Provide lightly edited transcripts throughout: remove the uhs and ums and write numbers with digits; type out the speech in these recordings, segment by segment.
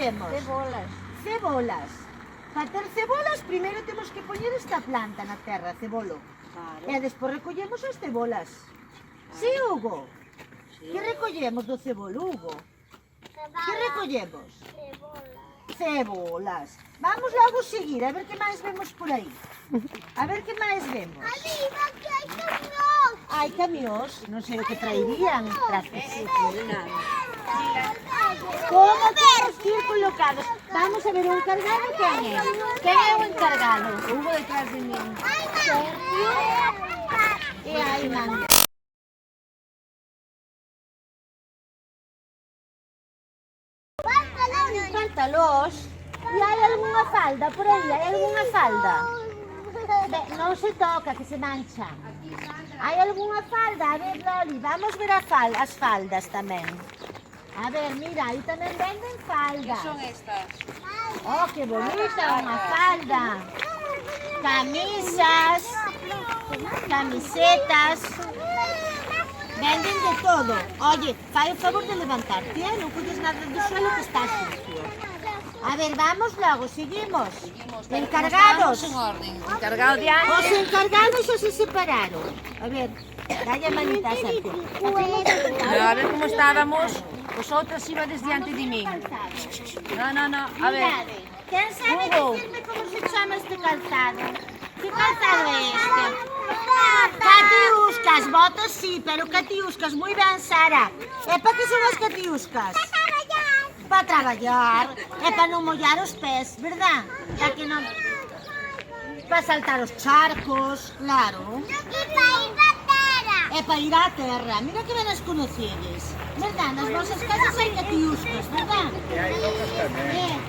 recollemos? Cebolas. Cebolas. Para ter cebolas, primeiro temos que poñer esta planta na terra, cebolo. Claro. E despois recollemos as cebolas. Sí, Hugo? Que recollemos do cebolo, Hugo? Que recollemos? Cebolas. Vamos logo seguir, a ver que máis vemos por aí. A ver que máis vemos. Arriba, que hai camións. Hai camións, non sei o que traerían. Como temos que ir colocados? Vamos a ver o encargado quen é. Quen é o encargado? Hugo detrás de mí. Sergio e Ayman. Pantalós. E hai algunha falda por aí? Hai algunha falda? Non se toca, que se mancha. Hai algunha falda? A ver, Loli, vamos ver as faldas tamén. A ver, mira, aí tamén venden faldas. Son estas. Oh, que bonita, unha falda. Camisas, camisetas. Venden de todo. Oye, fai o favor de levantarte, ¿eh? Non colles nada do suelo que está sucio. A ver, vamos logo, seguimos. Encargados. Estamos en orden. Encargado de Ana. Os encargados xa se separaron. A ver, dalle a manita a Sergio. A ver como estábamos. Vosotras ibades diante de mí. No. A ver. Mirade, quen sabe Hugo. decirme como se chama este calzado? Que calzado é este? Catiuscas, botas sí, pero catiuscas, moi ben, Sara. E para que son as catiuscas? Para traballar. E para non mollar os pés, verdad? Para que non... Para saltar os charcos, claro. É para ir á terra. Mira que ben as conocedes. Verdad? Nas vosas casas hai catiuscas, verdad? E hai tocas tamén.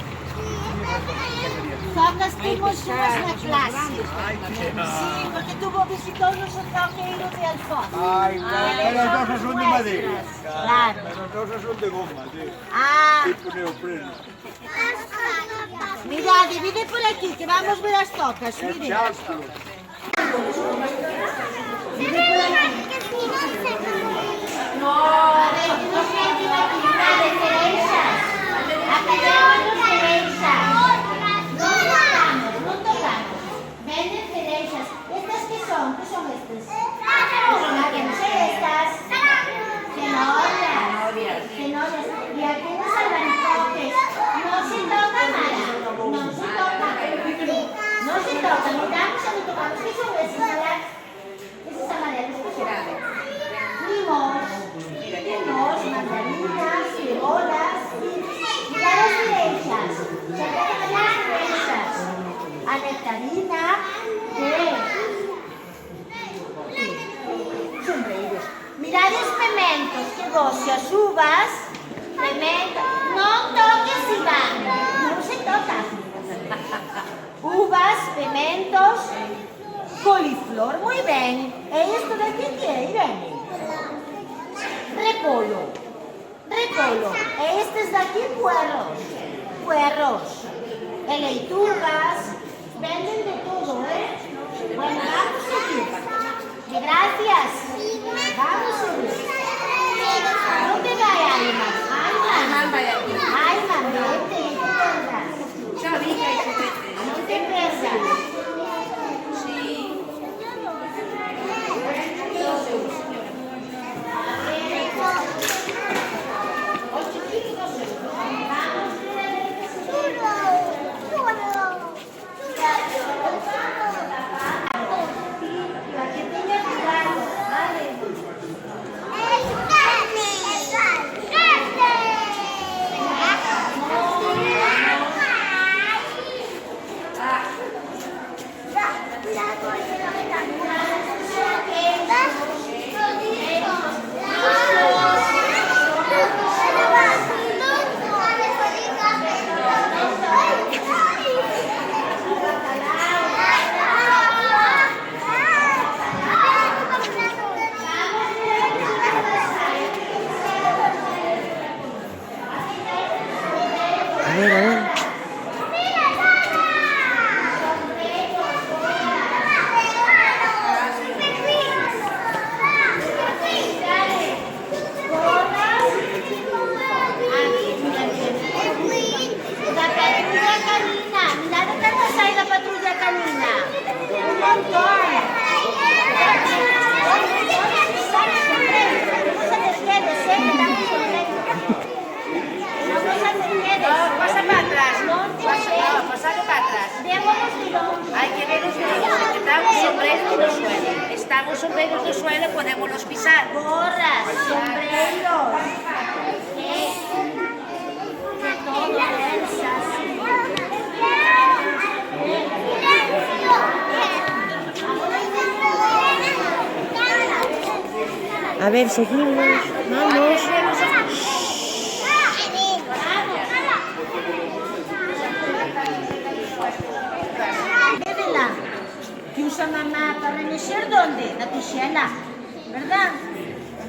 Socas temos unhas na clase. Ai, que Sí, porque tuvo visitou-nos o troqueiro de Alfonso. Ai, pero as nosas son de madeira. Claro. Pero as nosas son de goma, Ah, tipo neopreno. mira, divide por aquí, que vamos ver as tocas, mire. Chasto. Venden cereixas. Estas que son? Que son estas? Que non sei estas. Cenorias. Cenorias. E aquí nos albaricoques. Non se toca nada. Non se toca. Non se toca. Miramos e non tocamos. Que son esas amarelas? Esas amarelas que son? Limos. Limos, mandarinas, cebolas. Mira as cereixas. Se tocan as cereixas. A nectarina sombreiros. Mirad os pementos, que goxe, as uvas, pementos, non toques, Iván, non se toca. Uvas, pementos, coliflor, moi ben. E isto de aquí que é, Irene? Repolo. Repolo. E estes de aquí, puerros. Puerros. E leitugas. Venden de todo, ¿eh? Bueno, vamos a seguir. Gracias. Vamos a seguir. ¿Dónde va Ayman? Ayman vai aquí. Ayman, vete, no te pierdas. Xa vi que hai juguete. No te pierdas. Sí. los sombreros del suelo podemos los pisar. Gorras, sombreros, de todo, bolsas. A ver, seguimos. Vamos. Bébela, que usa mamá para remexer ¿dónde? Na tixela, ¿verdad?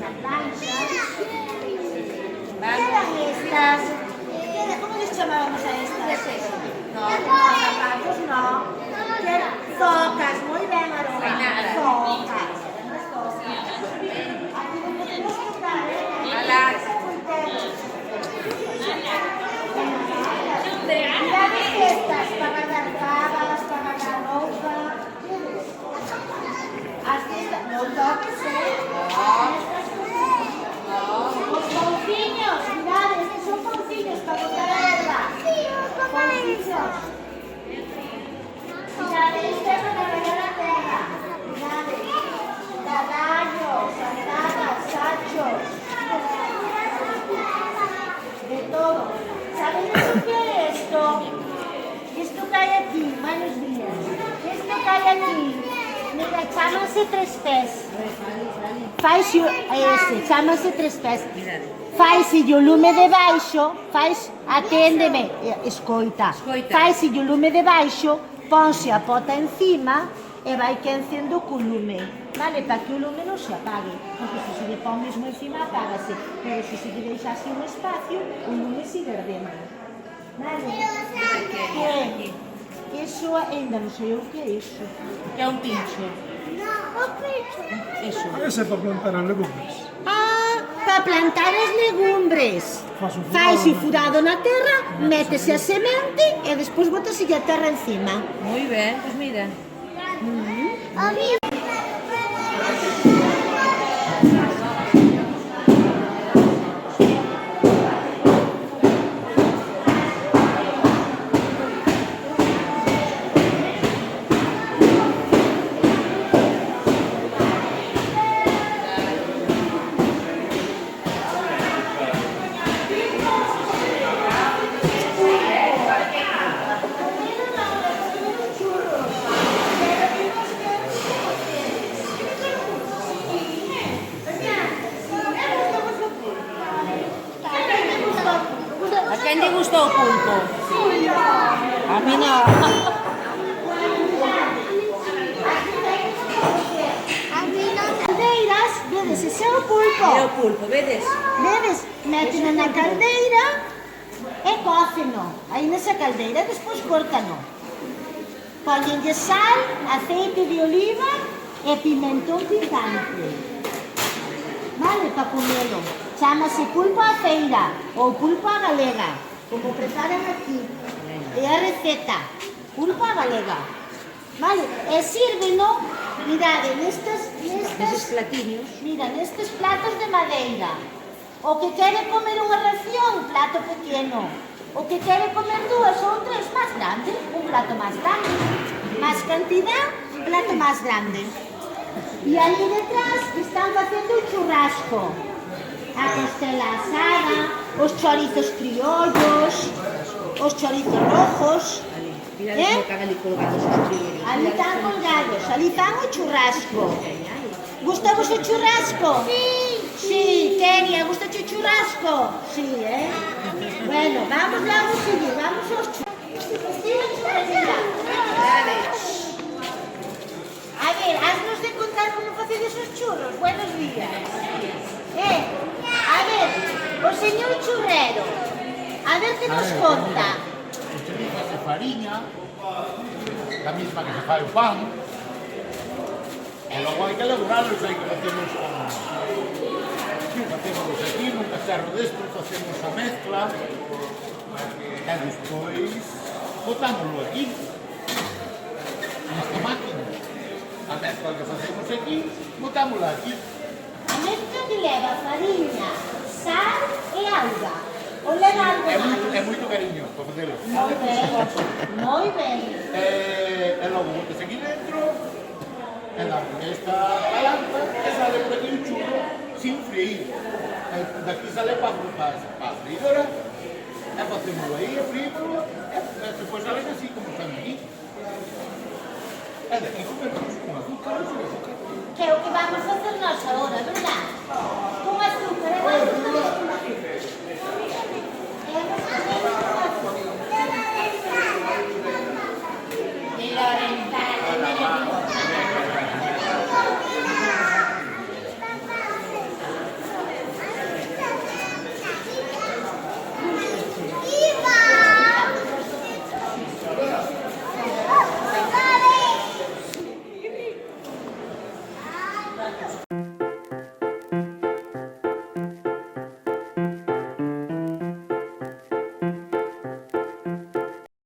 Na plancha. ¿Qué eran estas? ¿Cómo les llamábamos a estas? No, zapatos no. ¿Qué eran? Zocas, muy bien, Aroa. Zocas. Aquí no podemos tocar, Mirad estas, para guardar babas, para guardar ropa. Has visto, no toques, Los pauciños, mirad, estos son pauciños para botar a herba. Pauciños. Mirad, este es para regar la terra. Mirad, caballos, andadas, sachos. De todo. ¿Sabéis lo que es esto? Esto que hay aquí, buenos días. Esto que hay aquí, mira, chámanse tres pés. Faise ese, chámanse tres pés. Faise o lume de baixo, aténdeme, escoita. Faise o lume de baixo, ponse a pota encima e vai quencendo co lume. Vale, para que o lume non se apague. Porque se lle pon mesmo encima, apágase. Pero se lle deixa así un espacio, o lume sigue ardendo. Vale? Que? Eso ainda non sei o que é iso. Que é un pincho. Eso. Ese é para plantar as legumes. Ah, para plantar as legumbres. Faise o furado na terra, métese a semente e despois botase a terra encima. Muy bien, pues mira. ¿A quién le gustó el pulpo? A mí no. Caldeiras, vedes, ese é o pulpo. É o pulpo, vedes? Vedes, méteno na caldeira e cóceno. Aí nesa caldeira, despois córtano. Póñenlle sal, aceite de oliva e pimentón picante. Vale, para comelo. Chámase pulpo a feira ou pulpo a galega, como preparan aquí. É a receta, pulpo a galega. Vale, e sírveno, mirade, Esos platillos. mira, nestes platos de madeira. O que quere comer unha ración, plato pequeno. O que quere comer dúas ou tres, máis grande, un plato máis grande. Máis cantidad, un plato máis grande. E ali detrás están facendo o churrasco. A costela asada, os chorizos criollos, os chorizos rojos. Mira cómo están ali colgados os criollos. Ali están colgados, ali están o churrasco. Gustamos o churrasco? Sí, Kenia, gusta o churrasco? Sí, Bueno, vamos lá a seguir, vamos aos churrascos. A ver, haznos de contar como facedes os churros. Buenos días. A ver, o señor churrero, a ver que nos conta. Utilizas de fariña, la misma que se fai o pan, e logo hai que elaborarlos, hai que facemos aquí nun cacerro destes, facemos a mezcla, e despois botámoslo aquí, nesta máquina. A mezcla que facemos aquí, botámosla aquí. A mezcla que leva fariña, sal e auga. O leva algo máis. É moito cariño para facelo. Moi ben, moi ben. E logo botas aquí dentro, E damos esta palanca e sale por aquí un churro sin freír. Daqui sale para a freidora e facemos aí, frímolo e depois salen así como están aquí. E daqui comemos con azúcar e sin azúcar. Que é o que vamos facer nós agora, verdad?